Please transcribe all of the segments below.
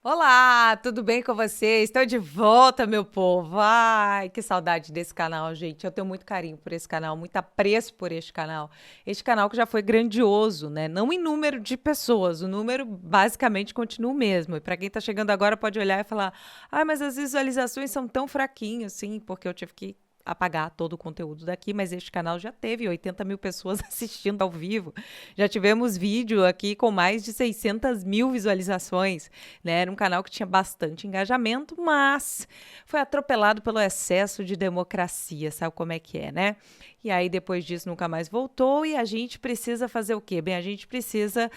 Olá, tudo bem com vocês? Estou de volta, meu povo. Ai, que saudade desse canal, gente. Eu tenho muito carinho por esse canal, muito apreço por este canal. Este canal que já foi grandioso, né? Não em número de pessoas, o número basicamente continua o mesmo. E para quem está chegando agora pode olhar e falar: "Ai, mas as visualizações são tão fraquinhas", sim, porque eu tive que apagar todo o conteúdo daqui, mas este canal já teve 80 mil pessoas assistindo ao vivo. Já tivemos vídeo aqui com mais de 600 mil visualizações, né? Era um canal que tinha bastante engajamento, mas foi atropelado pelo excesso de democracia, sabe como é que é, né? E aí, depois disso, nunca mais voltou. E a gente precisa fazer o quê? Bem, a gente precisa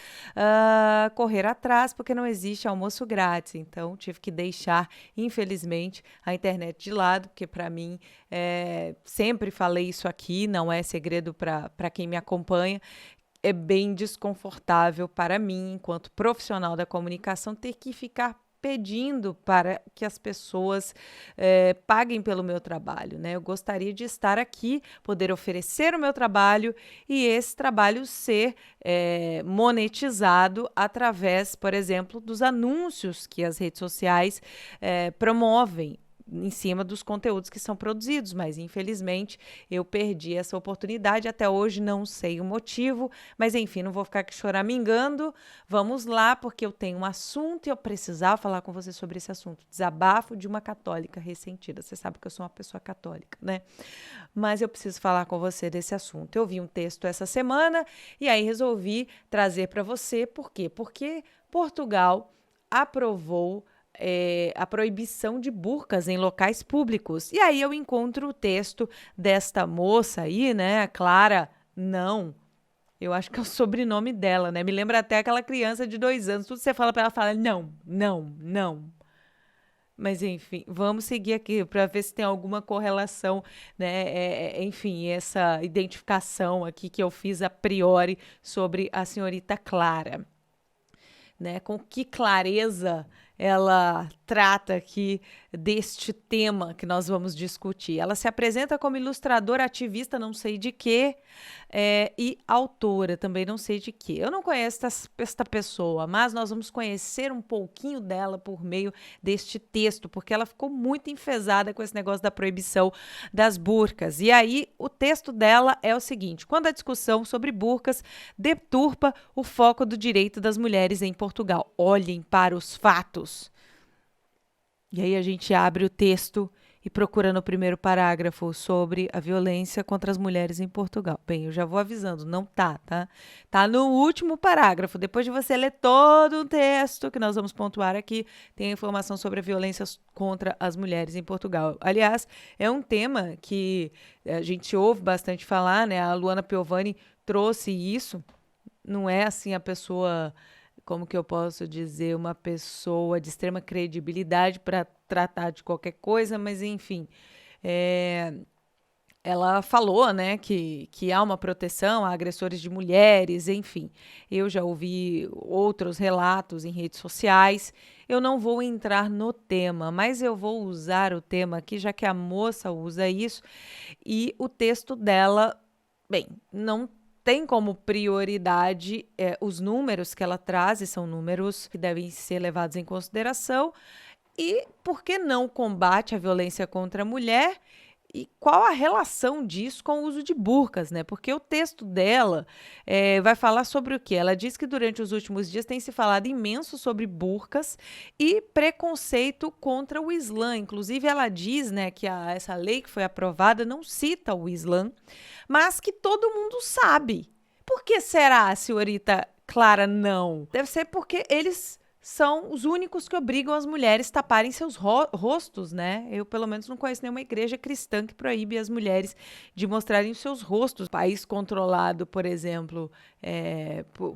correr atrás, porque não existe almoço grátis. Então, tive que deixar, infelizmente, a internet de lado, porque para mim, sempre falei isso aqui, não é segredo para quem me acompanha. É bem desconfortável para mim, enquanto profissional da comunicação, ter que ficar pedindo para que as pessoas paguem pelo meu trabalho, né? Eu gostaria de estar aqui, poder oferecer o meu trabalho e esse trabalho ser monetizado através, por exemplo, dos anúncios que as redes sociais promovem em cima dos conteúdos que são produzidos, mas infelizmente eu perdi essa oportunidade, até hoje não sei o motivo, mas enfim, não vou ficar aqui choramingando, vamos lá, porque eu tenho um assunto e eu precisava falar com você sobre esse assunto, desabafo de uma católica ressentida, você sabe que eu sou uma pessoa católica, né? Mas eu preciso falar com você desse assunto. Eu vi um texto essa semana e aí resolvi trazer para você, por quê? Porque Portugal aprovou a proibição de burcas em locais públicos. E aí eu encontro o texto desta moça aí, né, Clara, não. Eu acho que é o sobrenome dela, né? Me lembra até aquela criança de 2 anos. Tudo que você fala para ela, fala não, não, não. Mas enfim, vamos seguir aqui para ver se tem alguma correlação, né? Enfim, essa identificação aqui que eu fiz a priori sobre a senhorita Clara, né? Com que clareza ela trata aqui deste tema que nós vamos discutir. Ela se apresenta como ilustradora, ativista, não sei de quê, e autora, também não sei de quê. Eu não conheço esta pessoa, mas nós vamos conhecer um pouquinho dela por meio deste texto, porque ela ficou muito enfesada com esse negócio da proibição das burcas. E aí, o texto dela é o seguinte: quando a discussão sobre burcas deturpa o foco do direito das mulheres em Portugal. Olhem para os fatos. E aí a gente abre o texto e procura no primeiro parágrafo sobre a violência contra as mulheres em Portugal. Bem, eu já vou avisando, não tá? Tá no último parágrafo. Depois de você ler todo o texto que nós vamos pontuar aqui, tem a informação sobre a violência contra as mulheres em Portugal. Aliás, é um tema que a gente ouve bastante falar, né? A Luana Piovani trouxe isso. Não é assim a pessoa, como que eu posso dizer, uma pessoa de extrema credibilidade para tratar de qualquer coisa, mas enfim, é, ela falou, né, que há uma proteção a agressores de mulheres, enfim. Eu já ouvi outros relatos em redes sociais. Eu não vou entrar no tema, mas eu vou usar o tema aqui, já que a moça usa isso, e o texto dela, bem, não tem como prioridade os números que ela traz, e são números que devem ser levados em consideração. E por que não combate a violência contra a mulher? E qual a relação disso com o uso de burcas, né? Porque o texto dela vai falar sobre o quê? Ela diz que durante os últimos dias tem se falado imenso sobre burcas e preconceito contra o Islã. Inclusive, ela diz, né, que essa lei que foi aprovada não cita o Islã, mas que todo mundo sabe. Por que será, senhorita Clara, não? Deve ser porque eles são os únicos que obrigam as mulheres a taparem seus rostos, né? Eu, pelo menos, não conheço nenhuma igreja cristã que proíbe as mulheres de mostrarem os seus rostos. País controlado, por exemplo,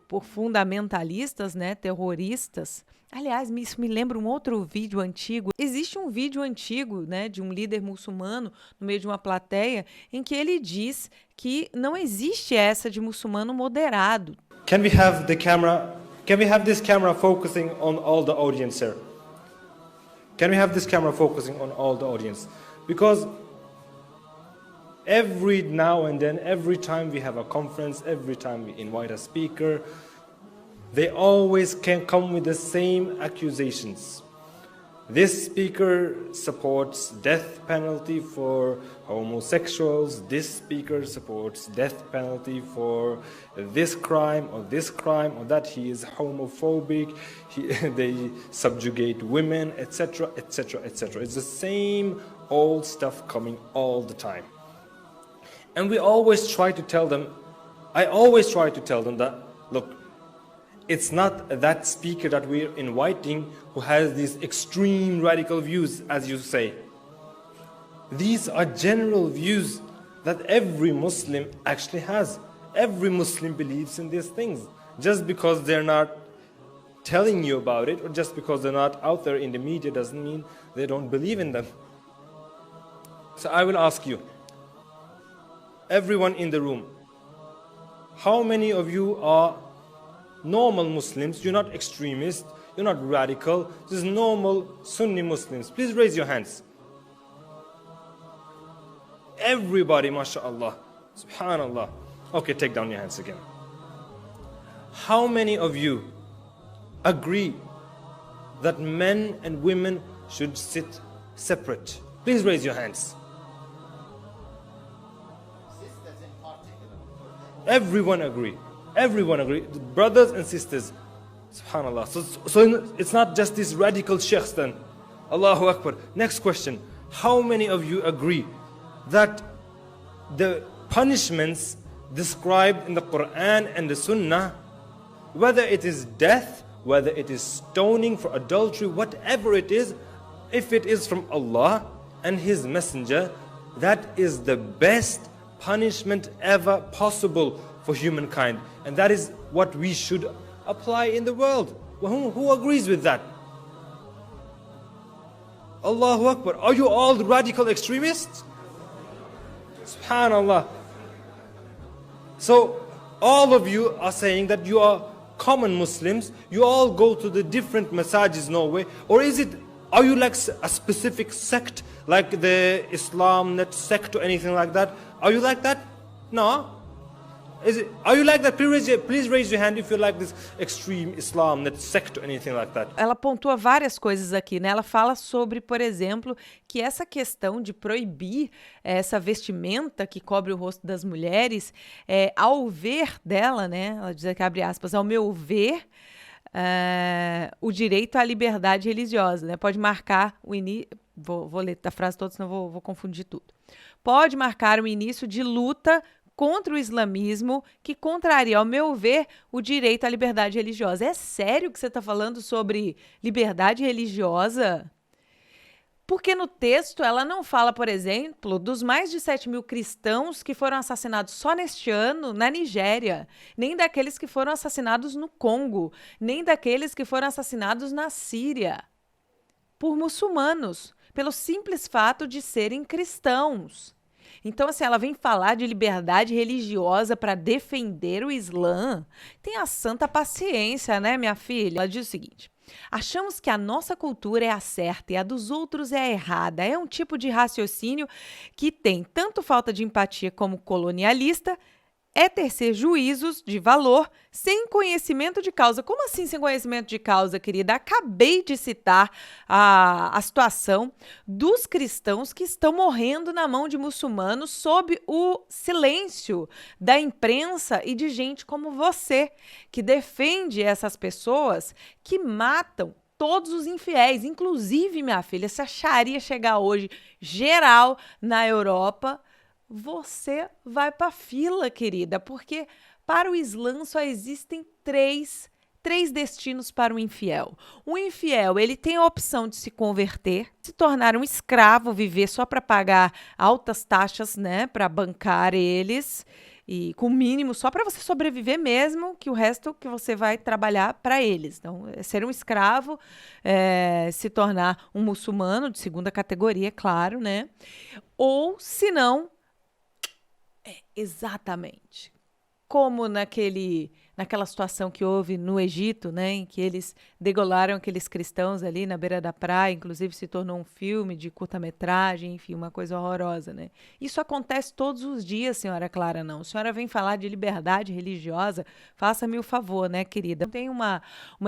por fundamentalistas, né? Terroristas. Aliás, isso me lembra um outro vídeo antigo. Existe um vídeo antigo, né, de um líder muçulmano no meio de uma plateia em que ele diz que não existe essa de muçulmano moderado. Can we have the camera? Can we have this camera focusing on all the audience here? Can we have this camera focusing on all the audience? Because every now and then, every time we have a conference, every time we invite a speaker, they always can come with the same accusations. This speaker supports death penalty for homosexuals. This speaker supports death penalty for this crime or that. He is homophobic. They subjugate women, etc., etc., etc. It's the same old stuff coming all the time. And we always try to tell them, I always try to tell them that, look, it's not that speaker that we're inviting who has these extreme radical views, as you say. These are general views that every Muslim actually has. Every Muslim believes in these things. Just because they're not telling you about it, or just because they're not out there in the media, doesn't mean they don't believe in them. So I will ask you, everyone in the room, how many of you are normal Muslims? You're not extremists, you're not radical, just normal Sunni Muslims. Please raise your hands. Everybody, mashallah, subhanallah. Okay, take down your hands again. How many of you agree that men and women should sit separate? Please raise your hands. Everyone agree. Everyone agree. Brothers and sisters. Subhanallah. So it's not just these radical sheikhs then. Allahu Akbar. Next question. How many of you agree that the punishments described in the Quran and the Sunnah, whether it is death, whether it is stoning for adultery, whatever it is, if it is from Allah and His Messenger, that is the best punishment ever possible for humankind, and that is what we should apply in the world. Who agrees with that? Allahu Akbar. Are you all radical extremists? Subhanallah. So all of you are saying that you are common Muslims, you all go to the different masajid Norway, or are you like a specific sect, like the Islam net sect or anything like that? Are you like that? No. Are you like that? Please raise your hand if you're like this extreme Islam, that sect or anything like that. Ela pontua várias coisas aqui, né? Ela fala sobre, por exemplo, que essa questão de proibir essa vestimenta que cobre o rosto das mulheres, ao ver dela, né? Ela diz aqui, abre aspas, ao meu ver, o direito à liberdade religiosa, né? Pode marcar o início... Vou ler a frase toda, senão vou confundir tudo. Pode marcar o início de luta contra o islamismo que contraria, ao meu ver, o direito à liberdade religiosa. É sério que você está falando sobre liberdade religiosa? Porque no texto ela não fala, por exemplo, dos mais de 7 mil cristãos que foram assassinados só neste ano na Nigéria, nem daqueles que foram assassinados no Congo, nem daqueles que foram assassinados na Síria, por muçulmanos, pelo simples fato de serem cristãos. Então, assim, ela vem falar de liberdade religiosa para defender o Islã. Tenha santa paciência, né, minha filha? Ela diz o seguinte: achamos que a nossa cultura é a certa e a dos outros é a errada. É um tipo de raciocínio que tem tanto falta de empatia como colonialista, é tecer juízos de valor sem conhecimento de causa. Como assim sem conhecimento de causa, querida? Acabei de citar a situação dos cristãos que estão morrendo na mão de muçulmanos sob o silêncio da imprensa e de gente como você, que defende essas pessoas que matam todos os infiéis. Inclusive, minha filha, se a Sharia chegar hoje geral na Europa, você vai para a fila, querida, porque para o Islã só existem três destinos para o infiel. O infiel, ele tem a opção de se converter, se tornar um escravo, viver só para pagar altas taxas, né, para bancar eles, e com o mínimo só para você sobreviver mesmo, que o resto que você vai trabalhar para eles. Então, ser um escravo, se tornar um muçulmano de segunda categoria, claro, né? Ou, se não, exatamente como naquela situação que houve no Egito, né, em que eles degolaram aqueles cristãos ali na beira da praia, inclusive se tornou um filme de curta-metragem, enfim, uma coisa horrorosa, né? Isso acontece todos os dias, senhora Clara, não. A senhora vem falar de liberdade religiosa, faça-me o favor, né, querida? Tem uma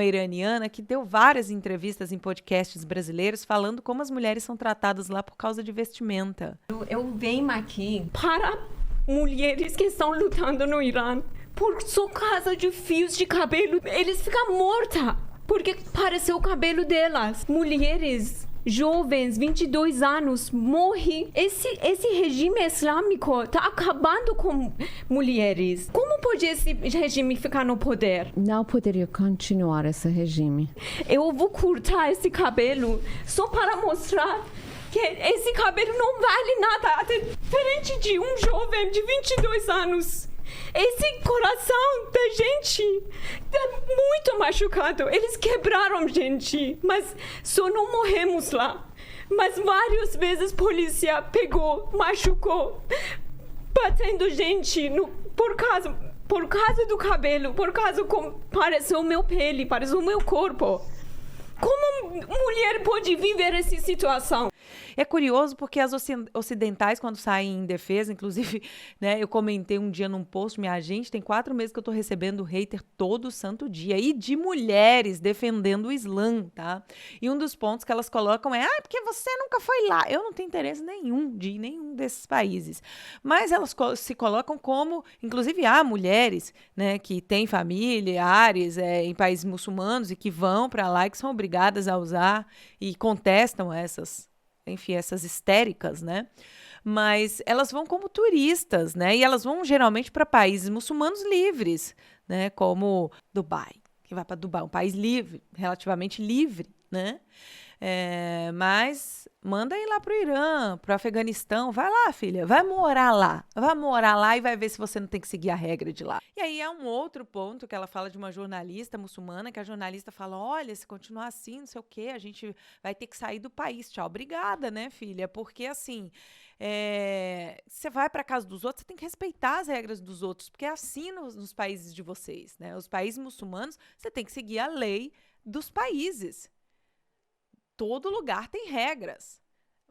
iraniana que deu várias entrevistas em podcasts brasileiros falando como as mulheres são tratadas lá por causa de vestimenta. Eu venho aqui para mulheres que estão lutando no Irã. Por sua causa de fios de cabelo, eles ficam mortas, porque pareceu o cabelo delas. Mulheres jovens, 22 anos, morrem. Esse regime islâmico está acabando com mulheres. Como pode esse regime ficar no poder? Não poderia continuar esse regime. Eu vou cortar esse cabelo só para mostrar que esse cabelo não vale nada, até diferente de um jovem de 22 anos. Esse coração da gente tá muito machucado. Eles quebraram gente, mas só não morremos lá. Mas várias vezes a polícia pegou, machucou, batendo gente por causa do cabelo, por causa como pareceu o meu pele, pareceu o meu corpo. Como mulher pode viver essa situação? É curioso porque as ocidentais, quando saem em defesa, inclusive, né, eu comentei um dia num post, minha gente, tem 4 meses que eu tô recebendo hater todo santo dia, e de mulheres defendendo o Islã, tá? E um dos pontos que elas colocam é, porque você nunca foi lá. Eu não tenho interesse nenhum de ir em nenhum desses países. Mas elas se colocam como, inclusive há mulheres, né, que têm familiares em países muçulmanos e que vão para lá e que são obrigadas a usar e contestam essas histéricas, né? Mas elas vão como turistas, né? E elas vão geralmente para países muçulmanos livres, né? Como Dubai, que vai para Dubai, um país livre, relativamente livre, né? Mas manda ir lá pro Irã, pro Afeganistão, vai lá, filha, vai morar lá e vai ver se você não tem que seguir a regra de lá. E aí é um outro ponto que ela fala de uma jornalista muçulmana, que a jornalista fala, olha, se continuar assim, não sei o quê, a gente vai ter que sair do país. Tchau, obrigada, né, filha? Porque assim, você vai para casa dos outros, você tem que respeitar as regras dos outros, porque é assim nos países de vocês, né? Os países muçulmanos, você tem que seguir a lei dos países. Todo lugar tem regras,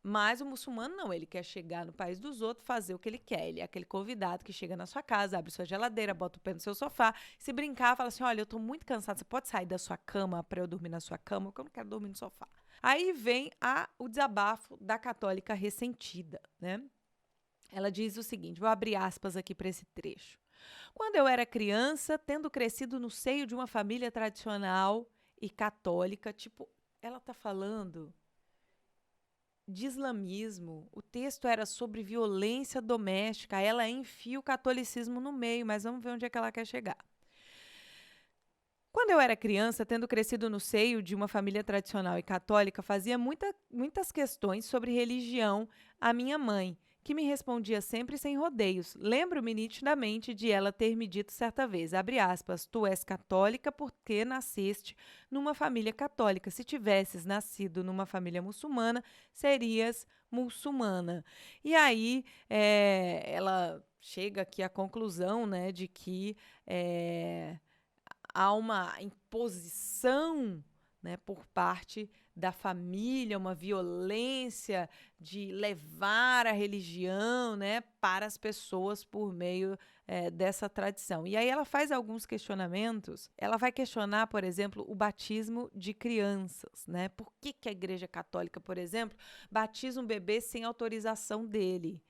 mas o muçulmano não, ele quer chegar no país dos outros, fazer o que ele quer, ele é aquele convidado que chega na sua casa, abre sua geladeira, bota o pé no seu sofá, se brincar, fala assim, olha, eu tô muito cansado, você pode sair da sua cama para eu dormir na sua cama, porque eu não quero dormir no sofá. Aí vem o desabafo da católica ressentida, né? Ela diz o seguinte, vou abrir aspas aqui para esse trecho. Quando eu era criança, tendo crescido no seio de uma família tradicional e católica, ela está falando de islamismo, o texto era sobre violência doméstica, ela enfia o catolicismo no meio, mas vamos ver onde é que ela quer chegar. Quando eu era criança, tendo crescido no seio de uma família tradicional e católica, fazia muitas questões sobre religião à minha mãe, que me respondia sempre sem rodeios. Lembro-me nitidamente de ela ter me dito certa vez, abre aspas, tu és católica porque nasceste numa família católica. Se tivesses nascido numa família muçulmana, serias muçulmana. E aí ela chega aqui à conclusão, né, de que há uma imposição, né, por parte da família, uma violência de levar a religião, né, para as pessoas por meio dessa tradição. E aí ela faz alguns questionamentos. Ela vai questionar, por exemplo, o batismo de crianças, né? Por que a Igreja Católica, por exemplo, batiza um bebê sem autorização dele?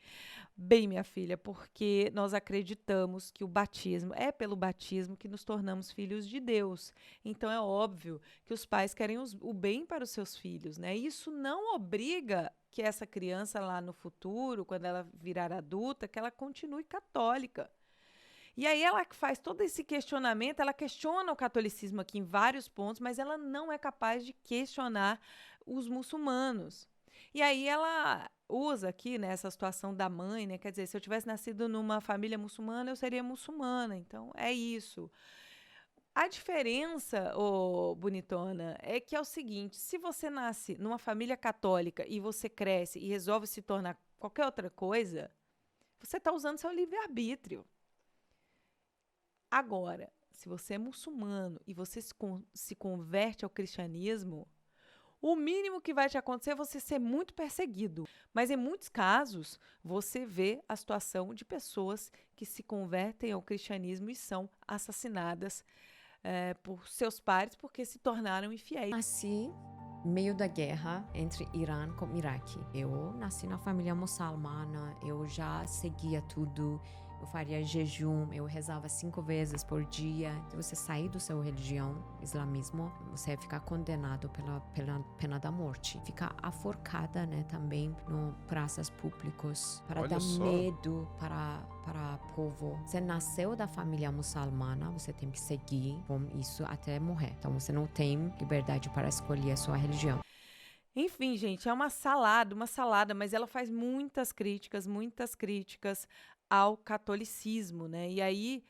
Bem, minha filha, porque nós acreditamos que o batismo é pelo batismo que nos tornamos filhos de Deus. Então é óbvio que os pais querem o bem para os seus filhos, né? Isso não obriga que essa criança lá no futuro, quando ela virar adulta, que ela continue católica. E aí ela faz todo esse questionamento, ela questiona o catolicismo aqui em vários pontos, mas ela não é capaz de questionar os muçulmanos. E aí ela usa aqui, né, essa situação da mãe, né? Quer dizer, se eu tivesse nascido numa família muçulmana, eu seria muçulmana. Então, é isso. A diferença, bonitona, é que é o seguinte, se você nasce numa família católica e você cresce e resolve se tornar qualquer outra coisa, você está usando seu livre-arbítrio. Agora, se você é muçulmano e você se converte ao cristianismo, o mínimo que vai te acontecer é você ser muito perseguido. Mas em muitos casos, você vê a situação de pessoas que se convertem ao cristianismo e são assassinadas por seus pares porque se tornaram infiéis. Nasci no meio da guerra entre Irã com Iraque. Eu nasci na família muçulmana, eu já seguia tudo, eu faria jejum, eu rezava 5 vezes por dia. Se você sair da sua religião, islamismo, você vai ficar condenado pela pena da morte. Ficar aforcada, né, também no praças públicos, para Olha dar só. medo para o povo. Você nasceu da família muçulmana, você tem que seguir com isso até morrer. Então você não tem liberdade para escolher a sua religião. Enfim, gente, é uma salada, mas ela faz muitas críticas ao catolicismo, né? E aí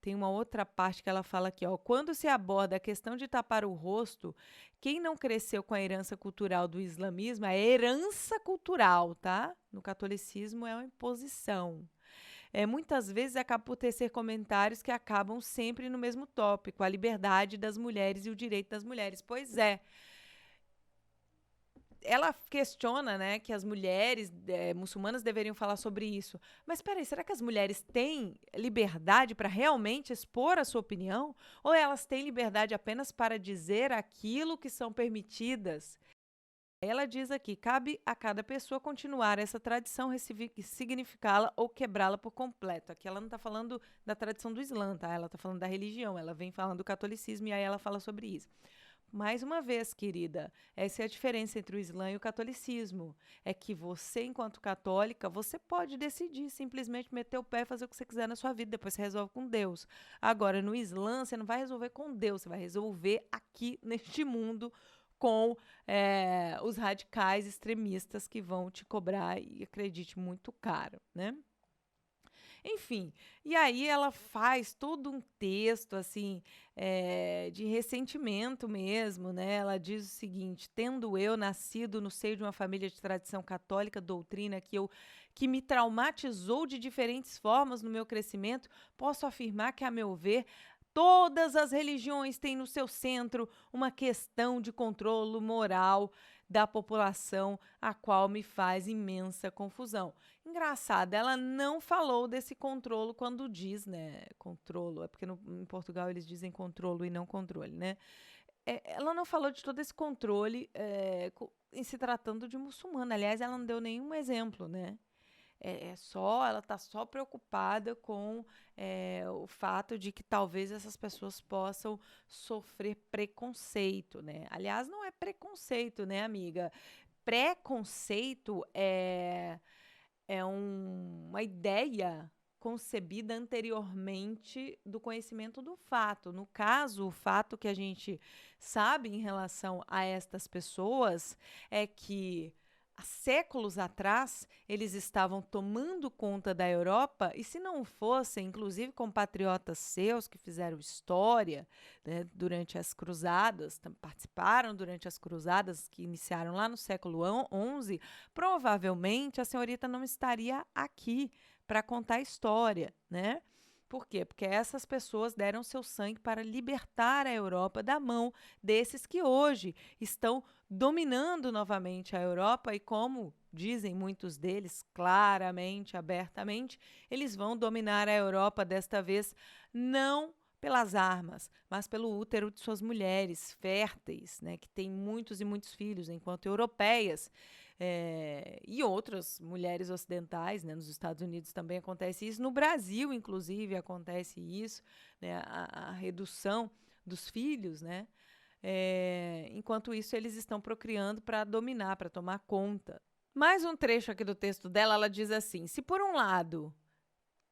tem uma outra parte que ela fala aqui, ó. Quando se aborda a questão de tapar o rosto, quem não cresceu com a herança cultural do islamismo, a herança cultural, tá? No catolicismo é uma imposição. Muitas vezes acaba por tecer comentários que acabam sempre no mesmo tópico, a liberdade das mulheres e o direito das mulheres. Pois é. Ela questiona, né, que as mulheres muçulmanas deveriam falar sobre isso. Mas peraí, será que as mulheres têm liberdade para realmente expor a sua opinião? Ou elas têm liberdade apenas para dizer aquilo que são permitidas? Ela diz aqui, cabe a cada pessoa continuar essa tradição, significá-la ou quebrá-la por completo. Aqui ela não está falando da tradição do Islã, tá? Ela está falando da religião, ela vem falando do catolicismo e aí ela fala sobre isso. Mais uma vez, querida, essa é a diferença entre o Islã e o catolicismo. É que você, enquanto católica, você pode decidir simplesmente meter o pé e fazer o que você quiser na sua vida, depois você resolve com Deus. Agora, no Islã, você não vai resolver com Deus, você vai resolver aqui neste mundo com os radicais extremistas que vão te cobrar, e acredite, muito caro, né? Enfim, e aí ela faz todo um texto, assim, de ressentimento mesmo, né? Ela diz o seguinte, tendo eu nascido no seio de uma família de tradição católica, doutrina que me traumatizou de diferentes formas no meu crescimento, posso afirmar que, a meu ver, todas as religiões têm no seu centro uma questão de controle moral da população, a qual me faz imensa confusão. Engraçado, ela não falou desse controle quando diz, né? Controlo, é porque em Portugal eles dizem controlo e não controle, né? Ela não falou de todo esse controle em se tratando de muçulmana. Aliás, ela não deu nenhum exemplo, né? Ela está só preocupada com o fato de que talvez essas pessoas possam sofrer preconceito, né? Aliás, não é preconceito, né, amiga? Preconceito é uma ideia concebida anteriormente do conhecimento do fato. No caso, o fato que a gente sabe em relação a estas pessoas é que há séculos atrás, eles estavam tomando conta da Europa, e se não fossem, inclusive, compatriotas seus que fizeram história, né, durante as cruzadas, participaram durante as cruzadas que iniciaram lá no século XI, provavelmente a senhorita não estaria aqui para contar a história, né? Por quê? Porque essas pessoas deram seu sangue para libertar a Europa da mão desses que hoje estão dominando novamente a Europa e, como dizem muitos deles claramente, abertamente, eles vão dominar a Europa desta vez não pelas armas, mas pelo útero de suas mulheres férteis, né, que têm muitos e muitos filhos, enquanto europeias e outras mulheres ocidentais, né, nos Estados Unidos também acontece isso, no Brasil, inclusive, acontece isso, né, a redução dos filhos, né, enquanto isso eles estão procriando para dominar, para tomar conta. Mais um trecho aqui do texto dela, ela diz assim, se por um lado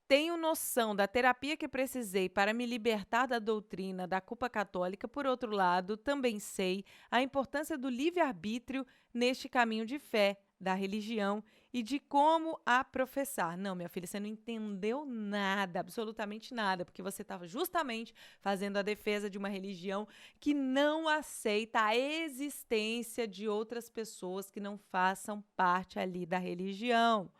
tenho noção da terapia que precisei para me libertar da doutrina da culpa católica, por outro lado, também sei a importância do livre-arbítrio neste caminho de fé, da religião e de como a professar. Não, minha filha, você não entendeu nada, absolutamente nada, porque você estava justamente fazendo a defesa de uma religião que não aceita a existência de outras pessoas que não façam parte ali da religião.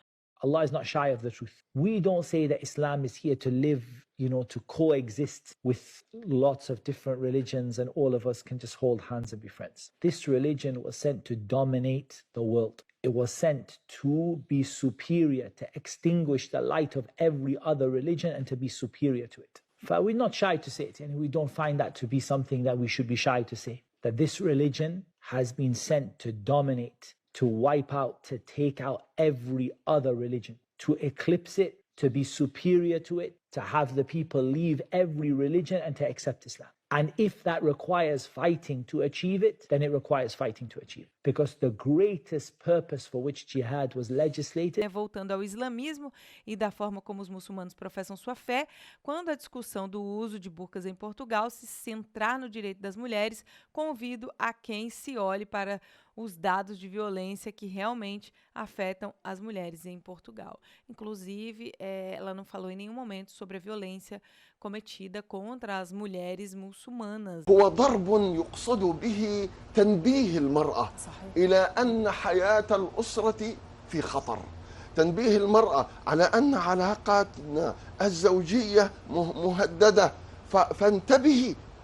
Allah is not shy of the truth. We don't say that Islam is here to live to coexist with lots of different religions and all of us can just hold hands and be friends. This religion was sent to dominate the world. It was sent to be superior, to extinguish the light of every other religion and to be superior to it. We're not shy to say it, and we don't find that to be something that we should be shy to say. That this religion has been sent to dominate, to wipe out, to take out every other religion, to eclipse it, to be superior to it, to have the people leave every religion and to accept Islam. And if that requires fighting to achieve it, then it requires fighting to achieve it. Because the greatest purpose for which jihad was legislated... Voltando ao islamismo e da forma como os muçulmanos professam sua fé, quando a discussão do uso de burcas em Portugal se centrar no direito das mulheres, convido a quem se olhe para os dados de violência que realmente afetam as mulheres em Portugal. Inclusive, ela não falou em nenhum momento sobre a violência cometida contra as mulheres muçulmanas. هو ضرب يقصد به تنبيه المرأة إلى أن حياة الأسرة في خطر. تنبيه المرأة على أن علاقاتنا الزوجية مهددة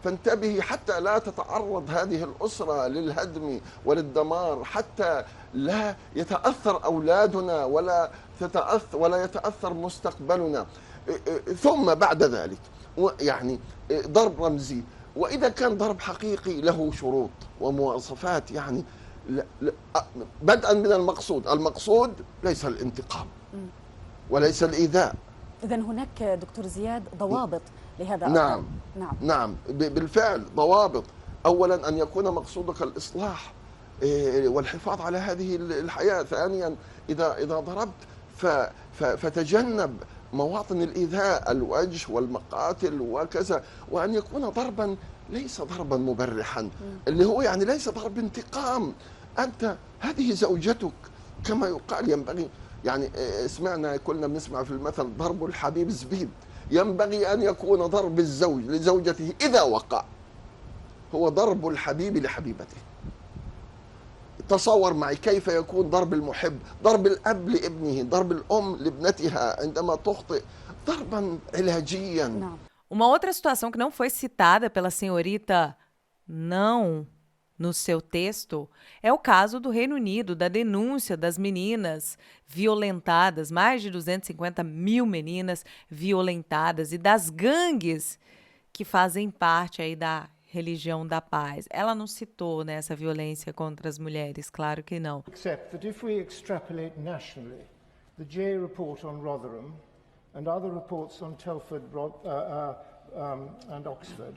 فانتبهي حتى لا تتعرض هذه الأسرة للهدم وللدمار، حتى لا يتأثر أولادنا ولا يتأثر مستقبلنا. ثم بعد ذلك يعني ضرب رمزي، وإذا كان ضرب حقيقي له شروط ومواصفات، يعني بدءا من المقصود ليس الانتقام وليس الإيذاء. إذن هناك دكتور زياد ضوابط لهذا الأمر. نعم بالفعل ضوابط. أولا أن يكون مقصودك الإصلاح والحفاظ على هذه الحياة. ثانيا إذا ضربت فتجنب مواطن الإيذاء، الوجه والمقاتل وكذا، وأن يكون ضربا ليس ضربا مبرحا، اللي هو يعني ليس ضرب انتقام. أنت هذه زوجتك كما يقال، ينبغي يعني سمعنا كلنا بنسمع في المثل ضرب الحبيب زبيب، ينبغي أن يكون ضرب الزوج لزوجته إذا وقع هو ضرب الحبيب لحبيبته. تصور معي كيف يكون ضرب المحب، ضرب الأب لابنه، ضرب الأم لابنتها عندما تخطئ، ضربا علاجيا. Uma outra situação que não foi citada pela senhorita não no seu texto é o caso do Reino Unido, da denúncia das meninas violentadas, mais de 250 mil meninas violentadas, e das gangues que fazem parte aí da religião da paz. Ela não citou, né, essa violência contra as mulheres, claro que não. Except that if we extrapolate nationally, the Jay report on Rotherham and other reports on Telford and Oxford,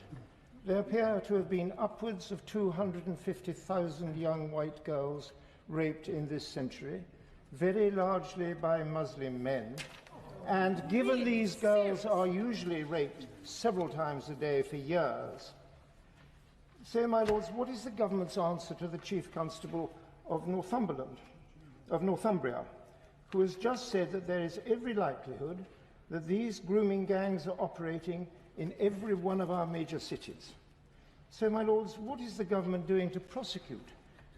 there appear to have been upwards of 250,000 young white girls raped in this century, very largely by Muslim men. And given these girls are usually raped several times a day for years, so, my lords, what is the government's answer to the Chief Constable of Northumbria, who has just said that there is every likelihood that these grooming gangs are operating in every one of our major cities? So, my lords, what is the government doing to prosecute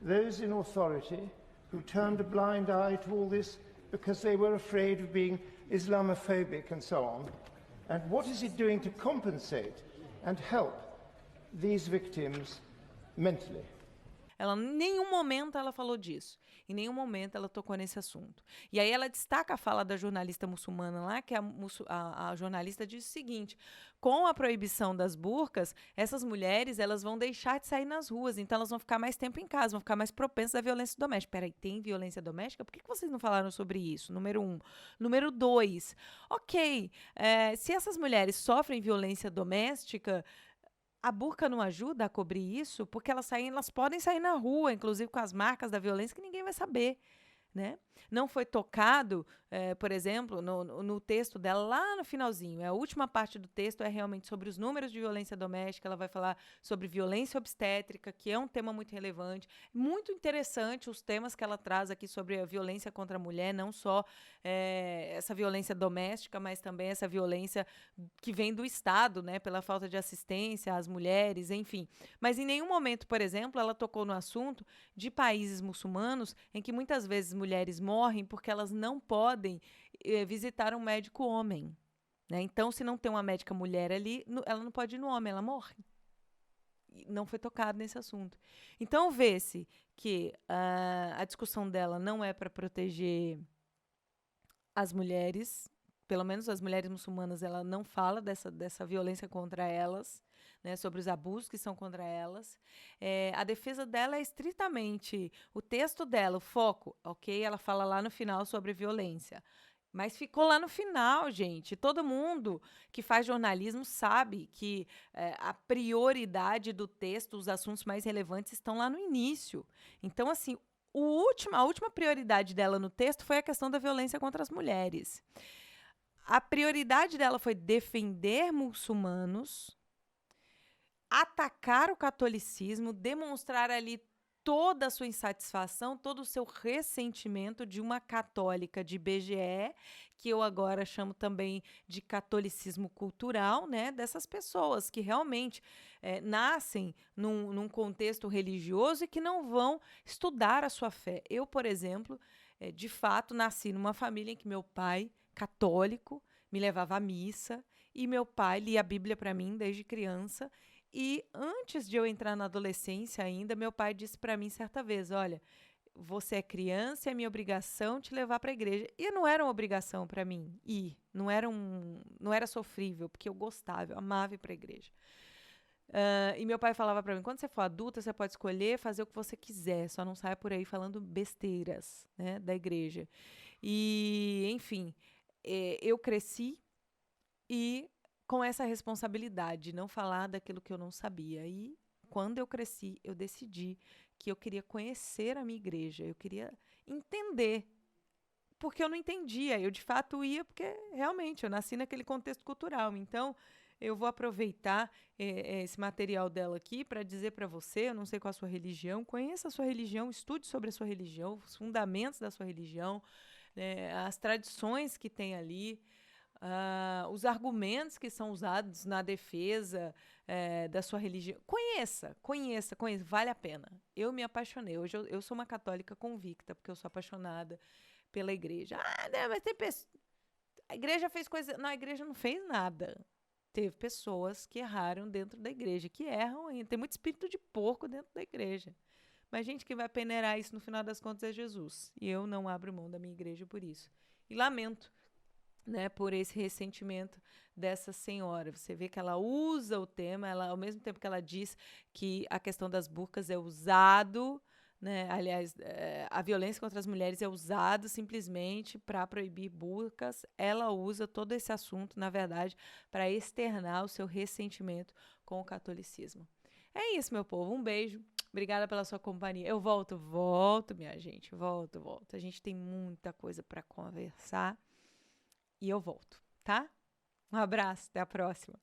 those in authority who turned a blind eye to all this because they were afraid of being Islamophobic and so on? And what is it doing to compensate and help these victims mentally? Ela, em nenhum momento ela falou disso. Em nenhum momento ela tocou nesse assunto. E aí ela destaca a fala da jornalista muçulmana lá, que a jornalista diz o seguinte: com a proibição das burcas, essas mulheres elas vão deixar de sair nas ruas, então elas vão ficar mais tempo em casa, vão ficar mais propensas à violência doméstica. Peraí, tem violência doméstica? Por que vocês não falaram sobre isso? Número 1. Número 2, ok, se essas mulheres sofrem violência doméstica, a burca não ajuda a cobrir isso, porque elas podem sair na rua, inclusive com as marcas da violência, que ninguém vai saber, né? Não foi tocado, por exemplo, no texto dela, lá no finalzinho. A última parte do texto é realmente sobre os números de violência doméstica. Ela vai falar sobre violência obstétrica, que é um tema muito relevante. Muito interessante os temas que ela traz aqui sobre a violência contra a mulher, não só essa violência doméstica, mas também essa violência que vem do Estado, né, pela falta de assistência às mulheres, enfim. Mas em nenhum momento, por exemplo, ela tocou no assunto de países muçulmanos em que muitas vezes mulheres morrem porque elas não podem visitar um médico homem. né? Então, se não tem uma médica mulher ali, ela não pode ir no homem, ela morre. E não foi tocado nesse assunto. Então, vê-se que a discussão dela não é para proteger as mulheres, pelo menos as mulheres muçulmanas, ela não fala dessa violência contra elas, né, sobre os abusos que são contra elas. A defesa dela é estritamente o texto dela, o foco, ok? Ela fala lá no final sobre violência. Mas ficou lá no final, gente. Todo mundo que faz jornalismo sabe que a prioridade do texto, os assuntos mais relevantes estão lá no início. Então, assim, a última prioridade dela no texto foi a questão da violência contra as mulheres. A prioridade dela foi defender muçulmanos, atacar o catolicismo, demonstrar ali toda a sua insatisfação, todo o seu ressentimento de uma católica de BGE, que eu agora chamo também de catolicismo cultural, né? Dessas pessoas que realmente nascem num contexto religioso e que não vão estudar a sua fé. Eu, por exemplo, de fato, nasci numa família em que meu pai, católico, me levava à missa e meu pai lia a Bíblia para mim desde criança. E antes de eu entrar na adolescência ainda, meu pai disse para mim certa vez, olha, você é criança e é minha obrigação te levar para a igreja. E não era uma obrigação para mim ir, não era sofrível, porque eu gostava, eu amava ir para a igreja. E meu pai falava para mim, quando você for adulta, você pode escolher fazer o que você quiser, só não saia por aí falando besteiras, né, da igreja. E, enfim, eu cresci e com essa responsabilidade de não falar daquilo que eu não sabia. E quando eu cresci, eu decidi que eu queria conhecer a minha igreja, eu queria entender, porque eu não entendia. Eu, de fato, ia porque, realmente, eu nasci naquele contexto cultural. Então, eu vou aproveitar esse material dela aqui para dizer para você, eu não sei qual a sua religião, conheça a sua religião, estude sobre a sua religião, os fundamentos da sua religião, né, as tradições que tem ali, os argumentos que são usados na defesa da sua religião. Conheça, vale a pena. Eu me apaixonei. Hoje eu sou uma católica convicta, porque eu sou apaixonada pela igreja. Né, mas tem pessoas... A igreja fez coisa... Não, a igreja não fez nada. Teve pessoas que erraram dentro da igreja, que erram ainda. Tem muito espírito de porco dentro da igreja. Mas, gente, quem vai peneirar isso no final das contas é Jesus. E eu não abro mão da minha igreja por isso. E lamento, né, por esse ressentimento dessa senhora. Você vê que ela usa o tema, ela, ao mesmo tempo que ela diz que a questão das burcas é usado, né, aliás, a violência contra as mulheres é usado simplesmente para proibir burcas, ela usa todo esse assunto, na verdade, para externar o seu ressentimento com o catolicismo. É isso, meu povo. Um beijo. Obrigada pela sua companhia. Eu volto, minha gente. Volto. A gente tem muita coisa para conversar. E eu volto, tá? Um abraço, até a próxima.